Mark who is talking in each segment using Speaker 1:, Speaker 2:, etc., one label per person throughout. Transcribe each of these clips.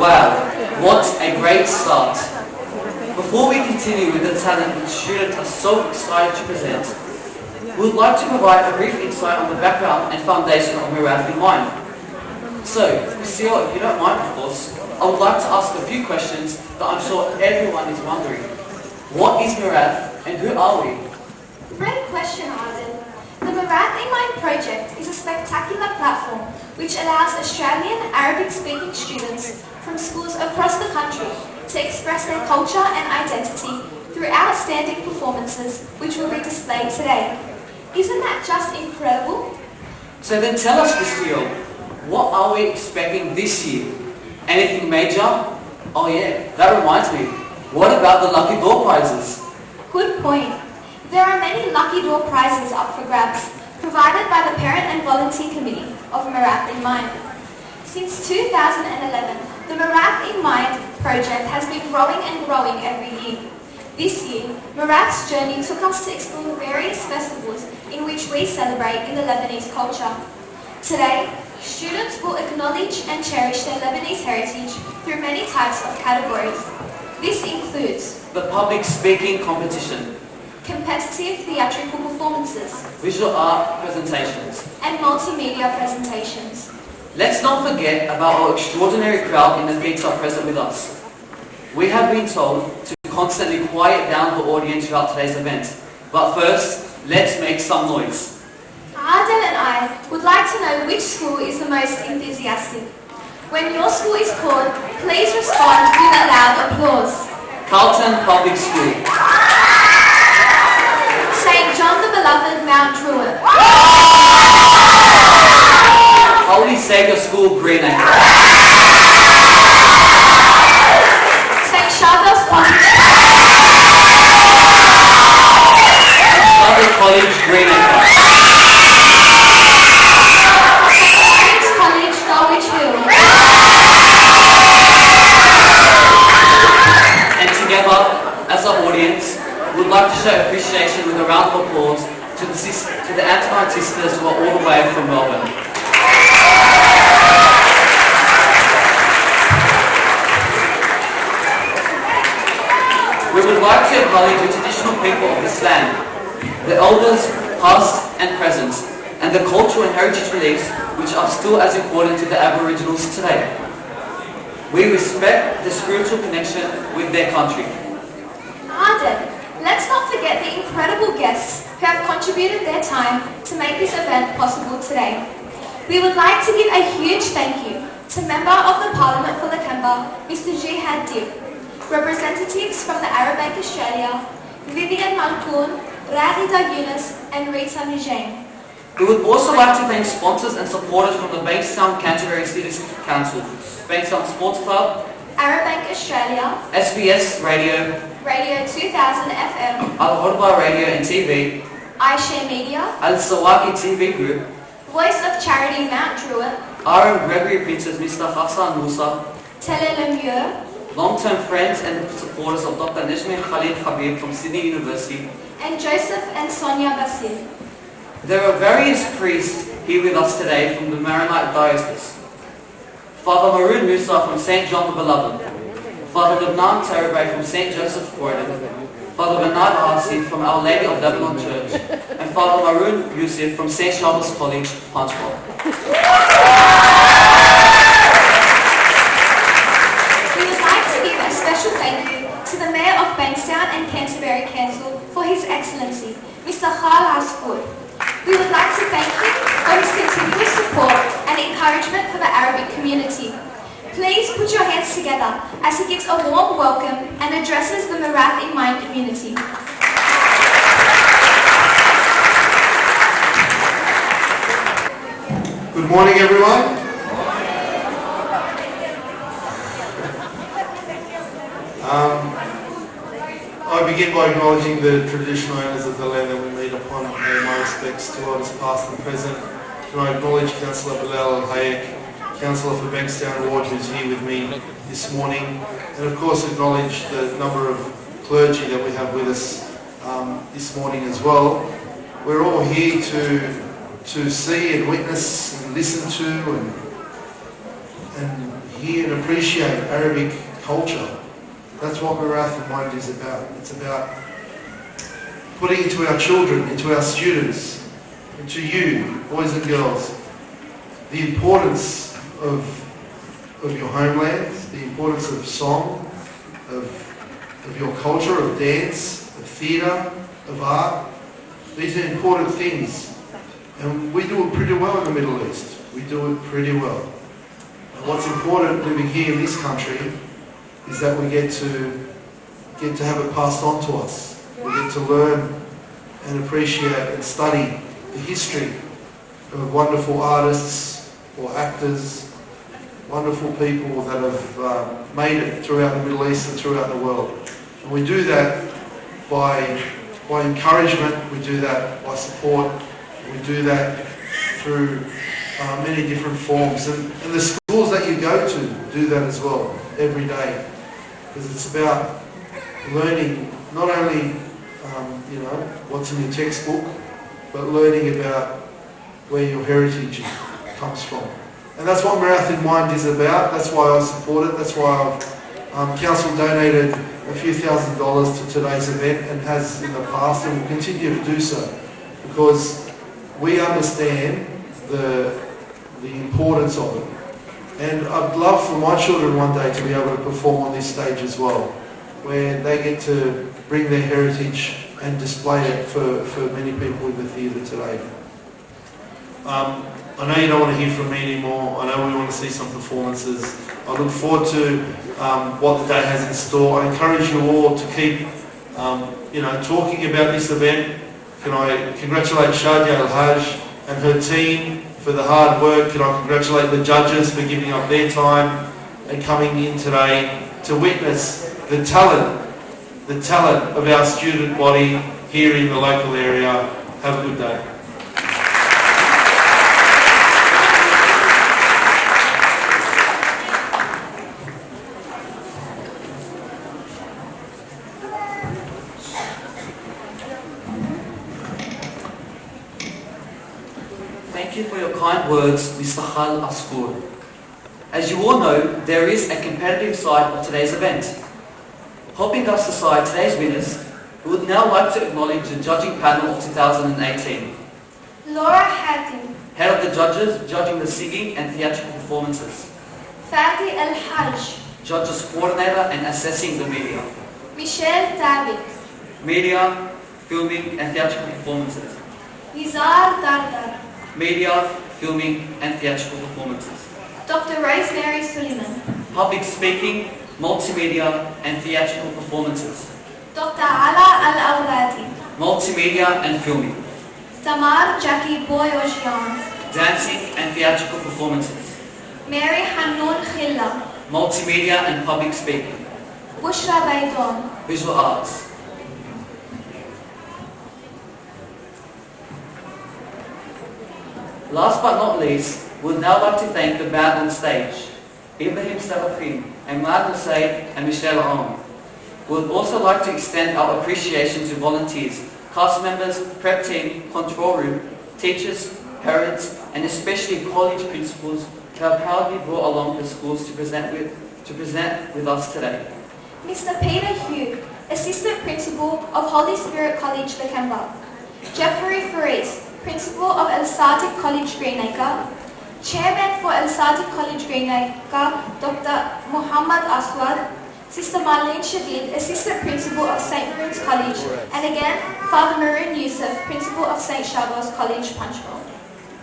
Speaker 1: Wow, what a great start. Before we continue with the talent which students are so excited to present, we would like to provide a brief insight on the background and foundation of Mirath in mind. So, Lucille, if you don't mind, of course, I would like to ask a few questions that I'm sure everyone is wondering. What is Mirath and who are we?
Speaker 2: Great question, Arden. The Mirath in Mind project is a spectacular platform which allows Australian Arabic-speaking students from schools across the country to express their culture and identity through outstanding performances which will be displayed today. Isn't that just incredible?
Speaker 1: So then tell us, Lucille, what are we expecting this year? Anything major? Oh yeah, that reminds me. What about the Lucky Door prizes?
Speaker 2: Good point. There are many Lucky Door prizes up for grabs, provided by the Parent and Volunteer Committee of Mirath in Mind. Since 2011, the Mirath in Mind project has been growing and growing every year. This year, Mirath's journey took us to explore the various festivals in which we celebrate in the Lebanese culture. Today, students will acknowledge and cherish their Lebanese heritage through many types of categories. This includes
Speaker 1: the public speaking competition,
Speaker 2: competitive theatrical performances,
Speaker 1: visual art presentations,
Speaker 2: and multimedia presentations.
Speaker 1: Let's not forget about our extraordinary crowd in the theatre present with us. We have been told to constantly quiet down the audience throughout today's event. But first, let's make some noise.
Speaker 2: Arden and I would like to know which school is the most enthusiastic. When your school is called, please respond with a loud applause.
Speaker 1: Carlton Public School.
Speaker 2: St. John the Beloved, Mount Druitt.
Speaker 1: Holy Saviour School, Greenacre.
Speaker 2: St. Charbel's College.
Speaker 1: Charbel College, Greenacre.
Speaker 2: St. Mary's College, Dulwich Hill.
Speaker 1: And together, as an audience, we would like to show appreciation with a round of applause to the Antonine sisters who are all the way from Melbourne. We would like to acknowledge the traditional people of this land, the elders, past and present, and the cultural and heritage beliefs which are still as important to the Aboriginals today. We respect the spiritual connection with their country.
Speaker 2: Arden, let's not forget the incredible guests who have contributed their time to make this event possible today. We would like to give a huge thank you to Member of the Parliament for Lakemba, Mr. Jihad Dib, representatives from the Arab and Australia, Vivian Malkoun, Raghida Yunus and Rita Nijane.
Speaker 1: We would also like to thank sponsors and supporters from the Bankstown Canterbury Cities Council, Bankstown Sports Club,
Speaker 2: Arab Bank Australia,
Speaker 1: SBS Radio,
Speaker 2: Radio 2000 FM,
Speaker 1: Al-Hodba Radio and TV,
Speaker 2: iShare Media,
Speaker 1: Al-Sawaki TV Group,
Speaker 2: Voice of Charity Mount Druitt,
Speaker 1: R.M. Gregory Princess Mr. Hassan Musa,
Speaker 2: Tele Lemieux,
Speaker 1: long-term friends and supporters of Dr. Nishmi Khalid Habib from Sydney University,
Speaker 2: and Joseph and Sonia Basil.
Speaker 1: There are various priests here with us today from the Maronite Diocese. Father Maroon Musa from St. John the Beloved, Father Lebnan Tarabay from St. Joseph Croydon, Father Bernard Arsi from Our Lady of Lebanon Church, and Father Maroon Yusuf from St. Charbel's College, Punchbowl.
Speaker 2: We would like to give a special thank you to the Mayor of Bankstown and Canterbury Council for His Excellency, Mr. Khal Asfour. We would like to thank him for his continuous support and encouragement for the Arabic community. Please put your hands together as he gives a warm welcome and addresses the Mirath in Mind community.
Speaker 3: Good morning, everyone. I begin by acknowledging the traditional owners of the land that we meet upon and pay my respects to elders past and present. And I acknowledge Councillor Bilal Al-Hayek, Councillor for Bankstown Ward, who's here with me this morning, and of course acknowledge the number of clergy that we have with us this morning as well. We're all here to see and witness and listen to and hear and appreciate Arabic culture. That's what Mirath in Mind is about. It's about putting into our children, into our students, into you, boys and girls, the importance of your homeland, the importance of song, of your culture, of dance, of theatre, of art. These are important things. And we do it pretty well in the Middle East. We do it pretty well. And what's important living here in this country is that we get to have it passed on to us. We get to learn and appreciate and study the history of wonderful artists or actors, wonderful people that have made it throughout the Middle East and throughout the world. And we do that by encouragement, we do that by support, we do that through many different forms. And the schools that you go to do that as well, every day. Because it's about learning not only what's in your textbook, but learning about where your heritage comes from. And that's what Mirath in Mind is about. That's why I support it. That's why Council donated a few $1,000s to today's event and has in the past and will continue to do so, because we understand the importance of it. And I'd love for my children one day to be able to perform on this stage as well, where they get to bring their heritage and display it for many people in the theatre today. I know you don't want to hear from me anymore. I know we want to see some performances. I look forward to what the day has in store. I encourage you all to keep talking about this event. Can I congratulate Shadia Al-Hajj and her team for the hard work? Can I congratulate the judges for giving up their time and coming in today to witness the talent of our student body here in the local area. Have a good day.
Speaker 1: Thank you for your kind words, Mr. Khal Askur. As you all know, there is a competitive side of today's event. Helping us decide today's winners, we would now like to acknowledge the judging panel of 2018.
Speaker 2: Laura Hatim,
Speaker 1: Head of the judges judging the singing and theatrical performances.
Speaker 2: Fadi Al-Hajj,
Speaker 1: Judges coordinator and assessing the media.
Speaker 2: Michelle Thabit,
Speaker 1: Media, filming and theatrical performances.
Speaker 2: Nizar Dardar,
Speaker 1: Media, filming and theatrical performances.
Speaker 2: Dr. Rosemary Suleiman,
Speaker 1: Public speaking, multimedia and theatrical performances.
Speaker 2: Dr. Ala Al-Awradi,
Speaker 1: Multimedia and filming.
Speaker 2: Tamar Jackie Boyoshian,
Speaker 1: Dancing and theatrical performances.
Speaker 2: Mary Hanoun Khilla,
Speaker 1: Multimedia and public speaking.
Speaker 2: Bushra Baydon,
Speaker 1: Visual arts. Last but not least, we would now like to thank the band on stage, Ibrahim Sarafin, Ahmad Hussain and Michelle Aram. We would also like to extend our appreciation to volunteers, cast members, prep team, control room, teachers, parents, and especially college principals who have proudly brought along the schools to present with us today.
Speaker 2: Mr. Peter Hugh, Assistant Principal of Holy Spirit College, Lakemba. Jeffrey Faris, Principal of El Sadiq College, Greenacre. Chairman for El Sadiq College, Greenacre, Dr. Muhammad Aswad. Sister Marlene Shadid, Assistant Principal of St. Maroon's College. And again, Father Maroon Youssef, Principal of St. Shaba's College, Punchbowl.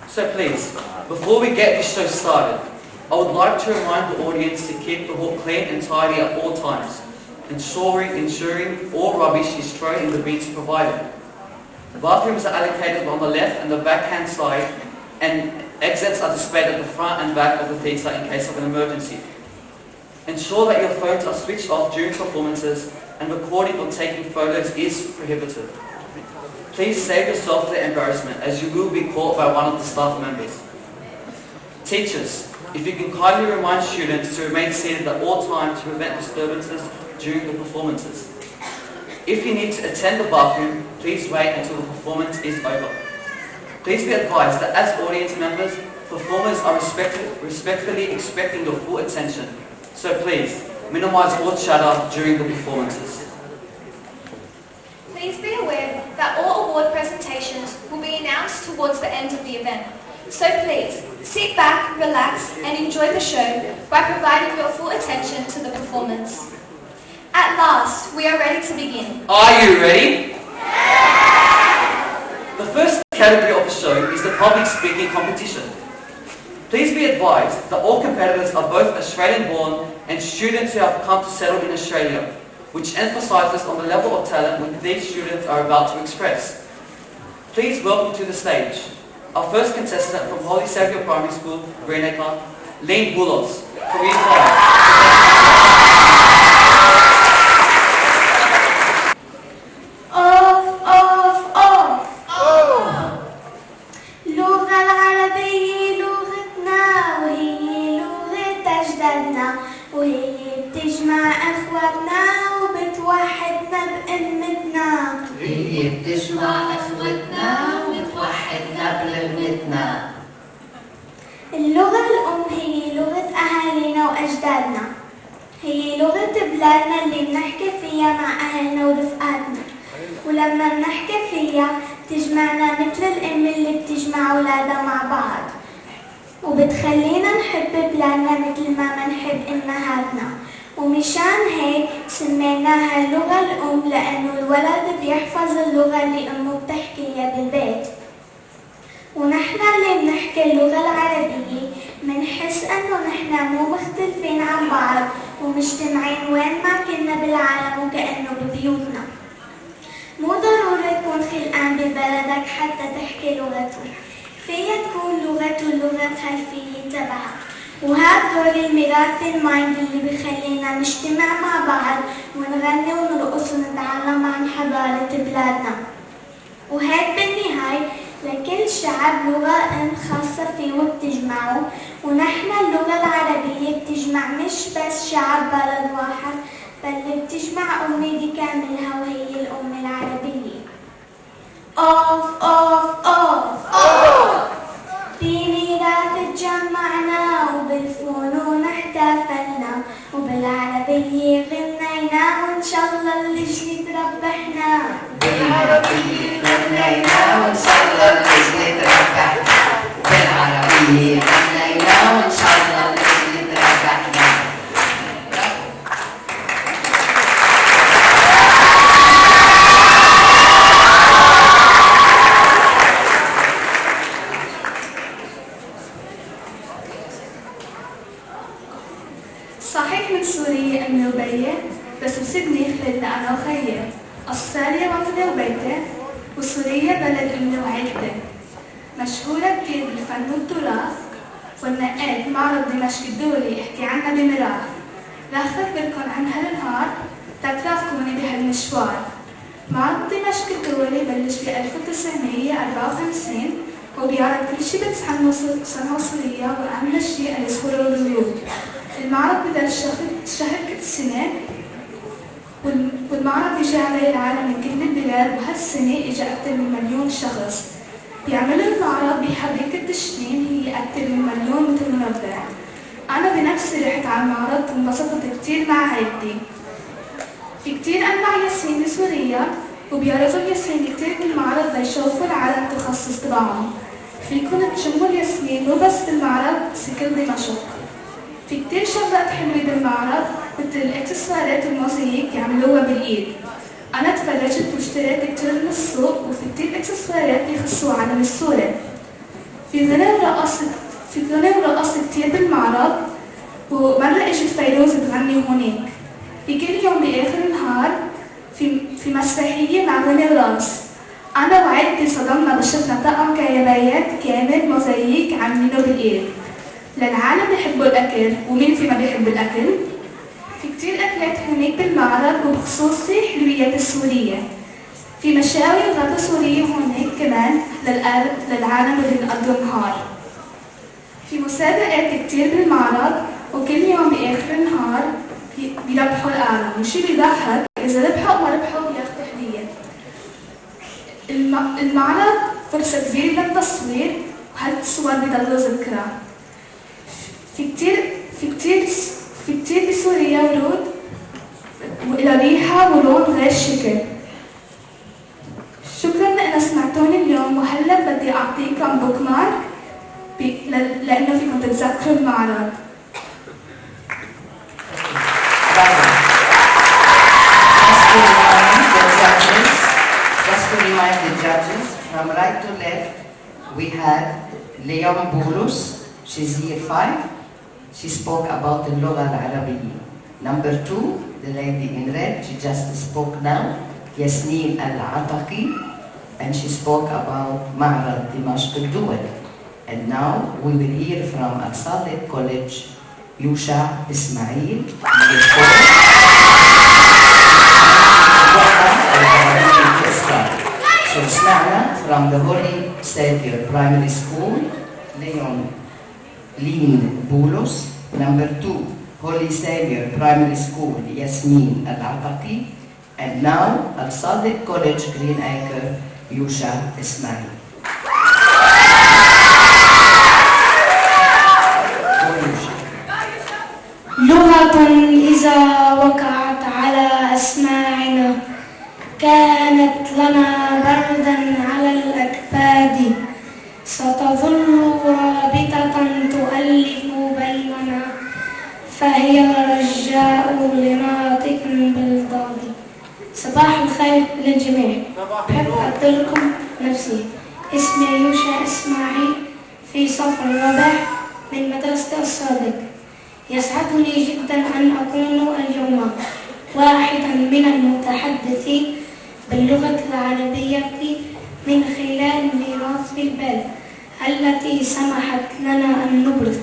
Speaker 1: So please, before we get this show started, I would like to remind the audience to keep the hall clean and tidy at all times, ensuring all rubbish is thrown in the bins provided. The bathrooms are allocated on the left and the backhand side, and exits are displayed at the front and back of the theatre in case of an emergency. Ensure that your phones are switched off during performances, and recording or taking photos is prohibited. Please save yourself the embarrassment, as you will be caught by one of the staff members. Teachers, if you can kindly remind students to remain seated at all times to prevent disturbances during the performances. If you need to attend the bathroom, please wait until the performance is over. Please be advised that as audience members, performers are respectfully expecting your full attention. So please, minimize all chatter during the performances.
Speaker 2: Please be aware that all award presentations will be announced towards the end of the event. So please, sit back, relax and enjoy the show by providing your full attention to the performance. At last, we are ready to begin.
Speaker 1: Are you ready? The first category of the show is the public speaking competition. Please be advised that all competitors are both Australian-born and students who have come to settle in Australia, which emphasises on the level of talent which these students are about to express. Please welcome to the stage our first contestant from Holy Saviour Primary School, Greenacre, Lynn Boulos, from Year 5.
Speaker 4: اللغة العربية لغتنا وهي لغة أجدادنا وهي بتجمع أخواتنا وبتوحدنا بأمتنا.
Speaker 5: هي بتجمع أخواتنا وبتوحدنا بلمتنا.
Speaker 4: اللغة الأم هي لغة أهالينا وأجدادنا. هي لغة بلادنا اللي بنحكي فيها مع أهلنا ورفقاتنا. ولما بنحكي فيها بتجمعنا مثل الأم اللي بتجمع أولادها مع بعض. وبتخلينا نحب بلادنا مثل ما بنحب أمهاتنا. ومشان هيك سميناها اللغة الأم لأنه الولد بيحفظ اللغة اللي أمه بتحكيها بالبيت. ونحن اللي بنحكي اللغة العربية بنحس أنه نحن مو مختلفين عن بعض ومجتمعين وين ما كنا بالعالم وكأنه ببيوتنا. مو ضروري تكون خلقان ببلدك حتى تحكي لغته، فيها تكون لغته اللغة الخلفية تبعها. وهذا دور الميراث المايند اللي بخلينا نجتمع مع بعض ونغني ونرقص ونتعلم عن حضارة بلادنا. وهيك بالنهاية لكل شعب لغة أم خاصة فيه وبتجمعه، ونحن اللغة العربية بتجمع مش بس شعب بلد واحد بل بتجمع أمة بكاملها وهي الأم العربية. أوف أوف أوف أوف بميراث تجمعنا وبالفنون احتفلنا وبالعربية غنينا وإن شاء الله اللجنة تربحنا.
Speaker 5: بالعربية غنينا وإن شاء الله اللجنة تربحنا. بالعربية غنينا وإن شاء الله اللجنة تربحنا.
Speaker 6: صحيح من سوريا أمي وبيي، بس بسدني خلدنا أنا وخيي. أستراليا وطني وبيتي، وسوريا بلد أمي وعيلتي. مشهورة كتير بالفن والتراث، ونقيت معرض دمشق الدولي احكي عنها بميراث. راح أخبركن عن هالنهار تترافقوني بهالمشوار. معرض دمشق الدولي بلش ب 1954 وبيعرض كل شي بتسحن صنعة سورية وأهم شي الزهور والورود. المعرض بدأ شهر كل سنة، والمعرض بيجي عليه العالم من كل البلاد، وهالسنة إجا أكثر من 1,000,000 شخص. بيعملوا المعرض بحديقة تشنين هي أكثر من 1,000,000 متر مربع. أنا بنفسي رحت على المعرض وانبسطت كتير مع عائلتي. في كتير أنواع ياسمين بسوريا وبيعرضوا الياسمين كتير بالمعرض ليشوفوا العالم التخصص تبعهم. فيكن تشموا الياسمين مو بس بالمعرض بس كل دمشق. في كتير شغلات حلوة بالمعرض مثل الإكسسوارات والموزاييك يعملوها بالإيد. أنا تفرجت واشتريت كتير من السوق وفي كتير إكسسوارات بيخصوا عالم الصورة. في غنى ورقص كتير بالمعرض، ومرة إجت فيروز تغني هونيك. في كل يوم بآخر النهار في مسرحية مع غنى ورقص. أنا وعيلتي صدمنا بشفنا طقم كيابيات كامل موزاييك عاملينه بالإيد. للعالم بيحبوا الأكل، ومين فيما بيحب الأكل؟ في كتير أكلات هناك بالمعرض وبخصوصي حلويات السورية. في مشاوي وغدا سورية هناك كمان للعالم اللي بنقضوا النهار. في مسابقات كتير بالمعرض وكل يوم بآخر النهار بيربحوا الأعلى، وشي بيضحك إذا ربحوا أو ما ربحوا بياخدوا هدية. المعرض فرصة كبيرة للتصوير، وهالصور بيضلوا ذكرى. في كتير بسوريا ورود وإلى ريحة ولون غير شكل. شكرا لأن سمعتوني اليوم، وهلا بدي أعطيكم بوك مارك لأنه فيكم تتذكروا المعرض.
Speaker 5: Just to remind the judges, from right to left, we had Leon Boulos, she's year 5. She spoke about the Lugha al-Arabiyya. Number 2, the lady in red, she just spoke now, Yasmin al-Ataqi, and she spoke about Ma'rad Dimashq al-Duwal. And now we will hear from Al-Sadiq College, Yusha Ismail, year 4. So سمعنا from the Holy Savior Primary School, Leon Boulos. Number 2, Holy Savior Primary School, Yasmin Al-Ataqi. And now Al-Sadiq College, Green Acre, Yusha Ismail.
Speaker 4: لغة إذا وقعت على أسماعنا كانت لنا بردا على الأكباد، ستظل رابطة تؤلف بيننا، فهي رجاء لناطق بالضاد. صباح الخير للجميع. أحب أقدمكم نفسي. اسمي يوشع إسماعيل، في صف الرابع من مدرسة الصادق. يسعدني جدا أن أكون اليوم واحدا من المتحدثين باللغة العربية من خلال ميراث في البال التي سمحت لنا أن نبرز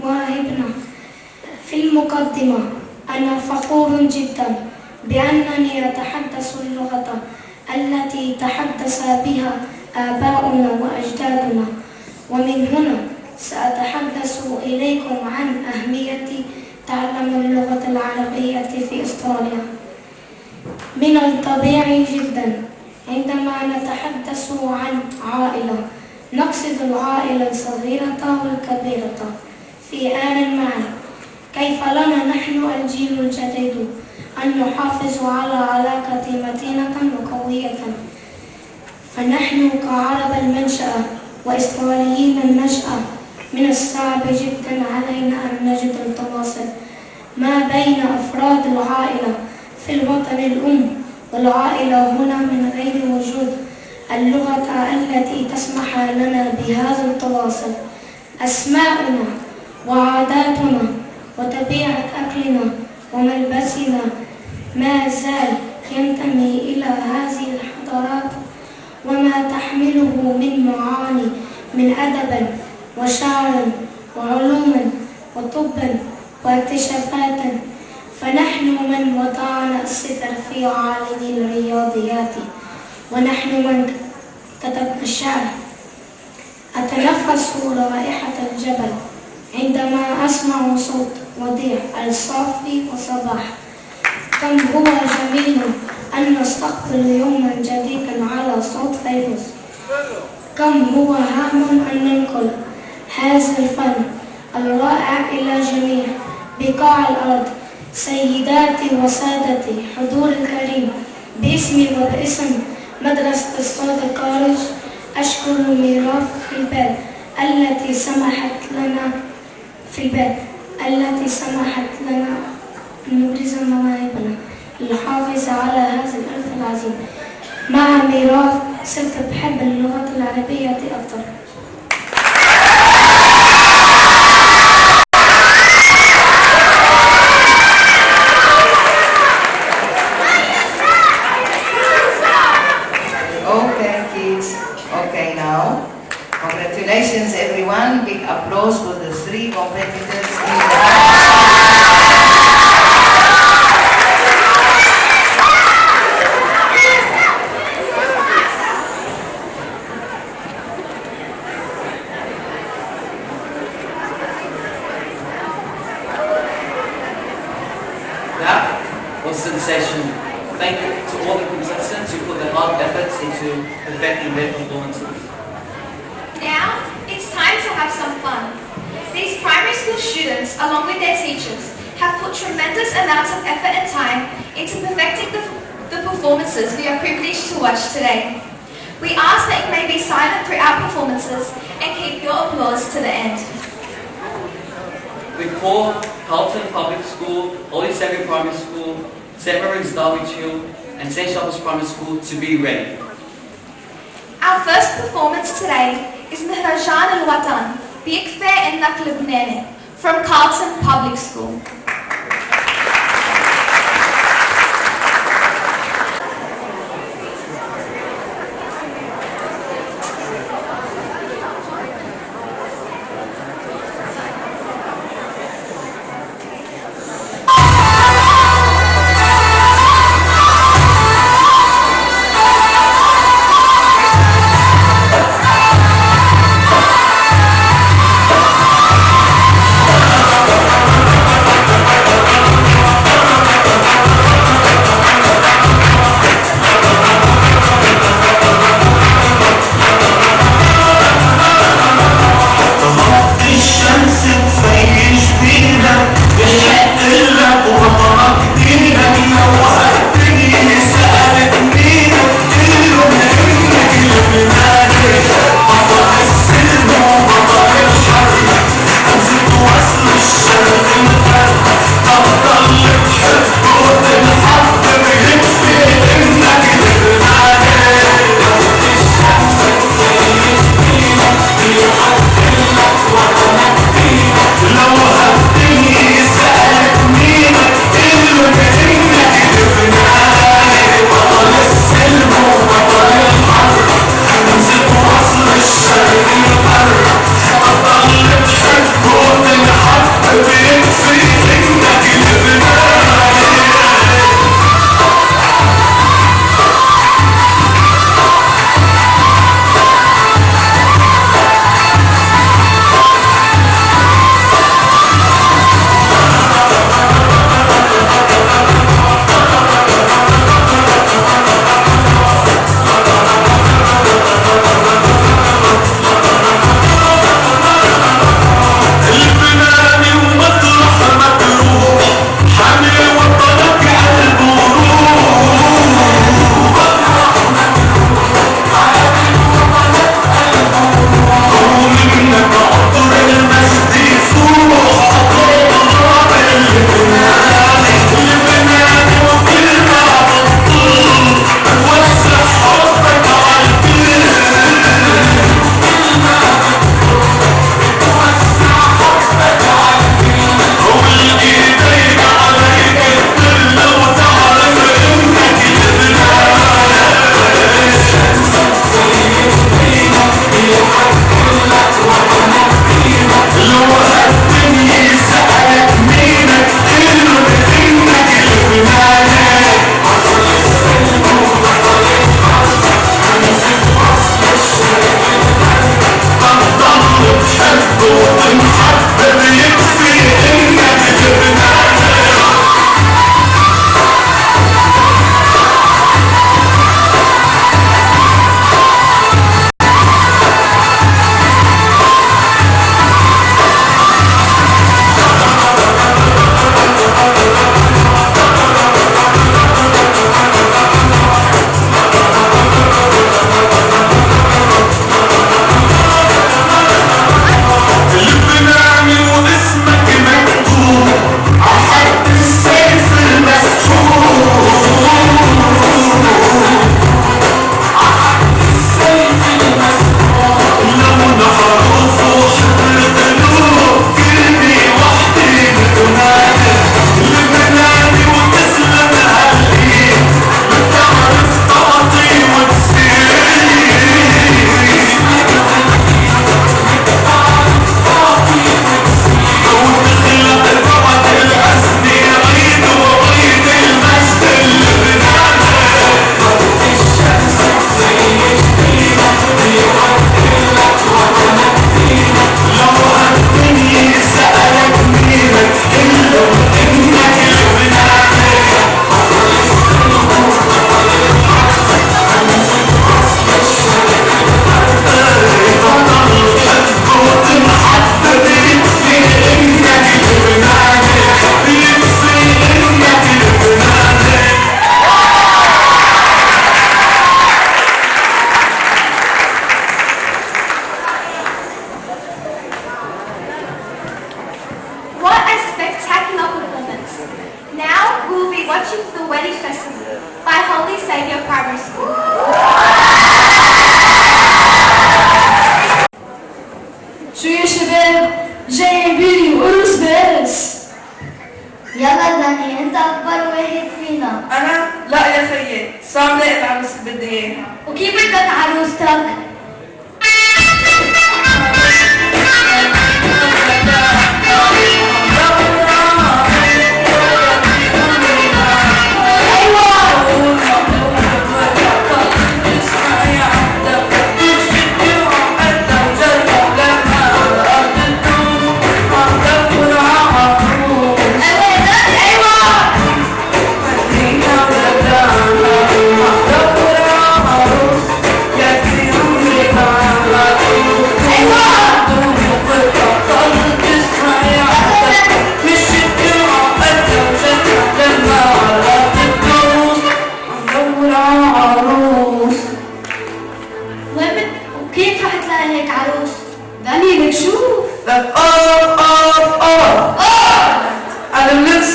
Speaker 4: مواهبنا. في المقدمة أنا فخور جدا بأنني أتحدث اللغة التي تحدث بها آباؤنا وأجدادنا، ومن هنا سأتحدث إليكم عن أهمية تعلم اللغة العربية في أستراليا. من الطبيعي جدا عندما نتحدث عن عائلة نقصد العائلة الصغيرة والكبيرة في آن معا. كيف لنا نحن الجيل الجديد أن نحافظ على علاقة متينة وقوية؟ فنحن كعرب المنشأ وإسرائيليين النشأة من الصعب جدا علينا أن نجد التواصل ما بين أفراد العائلة في الوطن الأم والعائلة هنا من غير وجود اللغة التي تسمح لنا بهذا التواصل. أسماؤنا وعاداتنا وطبيعة أكلنا وملبسنا ما زال ينتمي إلى هذه الحضارات، وما تحمله من معاني من أدبا وشعرا وعلوما وطبا واكتشافات. فنحن من وضعنا الصفر في عالم الرياضيات، ونحن من كتبنا الشعر. أتنفس رائحة الجبل عندما أسمع صوت وديع الصافي وصباح. كم هو جميل أن نستقبل يوما جديدا على صوت فيروز. كم هو هام أن ننقل هذا الفن الرائع إلى جميع بقاع الأرض. سيداتي وسادتي، حضور الكريم، باسمي وباسم مدرسة الصادق كوليدج أشكر ميراث في البال التي سمحت لنا أن نبرز مواهبنا للحافظ على هذا الإرث العظيم. مع ميراث صرت بحب اللغة العربية أكثر.
Speaker 5: Okay, kids. Okay, now. Congratulations, everyone. Big applause for the 3 competitors in the
Speaker 1: That was sensational. Thank you to all the contestants who put their hard efforts into perfecting their performances.
Speaker 2: Now, it's have some fun. These primary school students, along with their teachers, have put tremendous amounts of effort and time into perfecting the performances we are privileged to watch today. We ask that you may be silent throughout performances and keep your applause to the end.
Speaker 1: We call Carlton Public School, Holy Saviour Primary School, St. Mary's Darwich Hill and St. Shelter's Primary School to be ready.
Speaker 2: Our first performance today is Mihrajan al-Watan, Bi'ikfe Ennak Lebnene, from Carlton Public School. watching the wedding festival by Holy Saviour Primary School.
Speaker 6: شو يا شباب؟ جاي بيلي وقرص بارس.
Speaker 4: يلا داني انت اكبر واحد فينا.
Speaker 6: انا؟ لا يا خيي، صعب لاقي العروس اللي بدي اياها.
Speaker 4: وكيف بدك عروستك؟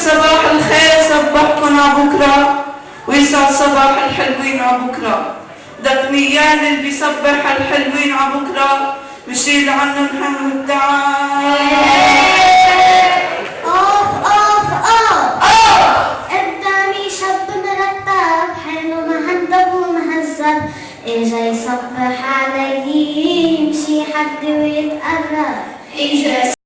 Speaker 6: صباح الخير صبحكن عبكرة ويسعد صباح الحلوين عبكرة. بدك ميال اللي بيصبح الحلوين عبكرة بشيل عنهم هم والتعب.
Speaker 4: قدامي شاب مرتب حلو مهندب ومهذب اجا يصبح علي يمشي حد ويتقرب.